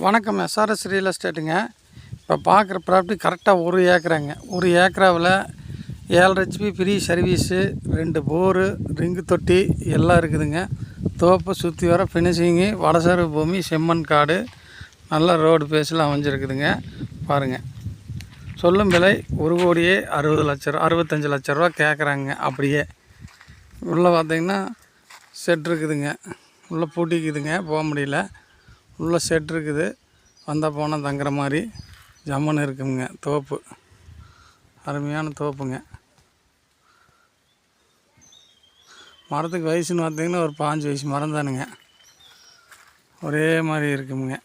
வணக்கம். SRS real எஸ்டேட்டுங்க. இப்போ பார்க்குற ப்ராப்பர்ட்டி கரெக்டாக 1 ஏக்கராங்க. 1 ஏக்கராவில் 7.5 HP free service, 2 bore, ring தொட்டி எல்லாம் இருக்குதுங்க. தோப்பு சுற்றி வர ஃபினிஷிங்கு, வடசேரி பூமி, செம்மண் காடு, நல்ல ரோடு பேஸில் அமைஞ்சிருக்குதுங்க. பாருங்கள், சொல்லும் விலை 1,60,00,000 65 லட்ச ரூபா கேட்குறாங்க. அப்படியே உள்ளே பார்த்தீங்கன்னா செட் இருக்குதுங்க. உள்ளே பூட்டிக்குதுங்க, போக முடியல. உள்ள செட் இருக்குது, வந்தால் போனால் தங்குற மாதிரி ஜம்முன்னு இருக்குங்க. தோப்பு அருமையான தோப்புங்க. மரத்துக்கு வயசுன்னு பார்த்தீங்கன்னா ஒரு 5 வயசு மரம் தானுங்க. ஒரே மாதிரி இருக்குங்க.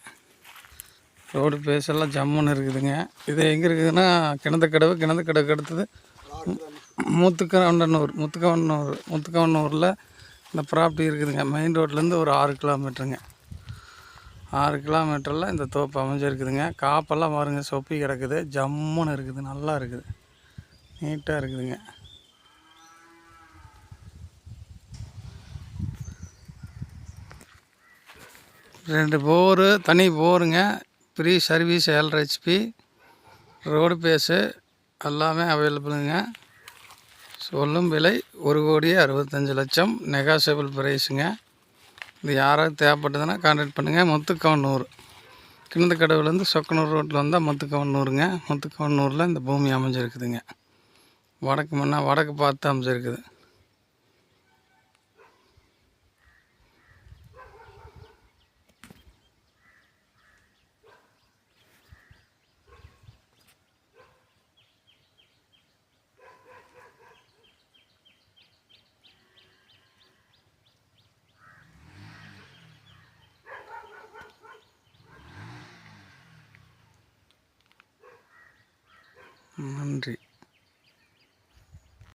ரோடு பேஸெல்லாம் ஜம்முன்னு இருக்குதுங்க. இது எங்கே இருக்குதுன்னா கிணத்துக்கடவுக்கு அடுத்தது முத்துக்கவன்னூரில் இந்த ப்ராப்பர்ட்டி இருக்குதுங்க. மெயின் ரோட்லேருந்து ஒரு 6 கிலோமீட்டருங்க. 6 கிலோமீட்டரில் இந்த தோப்பு அமைஞ்சிருக்குதுங்க. காப்பெல்லாம் பாருங்கள், சொப்பி கிடக்குது, ஜம்முன்னு இருக்குது, நல்லா இருக்குது, நீட்டாக இருக்குதுங்க. ரெண்டு போரு, தனி போருங்க, free service, 7.5 HP, road face எல்லாமே அவைலபிளுங்க. சொல்லும் விலை 1,65,00,000, நெகாசியபிள் ப்ரைஸுங்க. இது யாராவது தேவைப்பட்டதுன்னா கான்டாக்ட் பண்ணுங்கள். முத்துக்கவன்னூர், கிணத்துக்கடவுலேருந்து சொக்கனூர் ரோட்டில் வந்தால் முத்துக்கவன்னூருங்க. முத்துக்கவன்னூரில் இந்த பூமி அமைஞ்சிருக்குதுங்க. வடக்கு பார்த்து அமைஞ்சிருக்குது. நன்றி.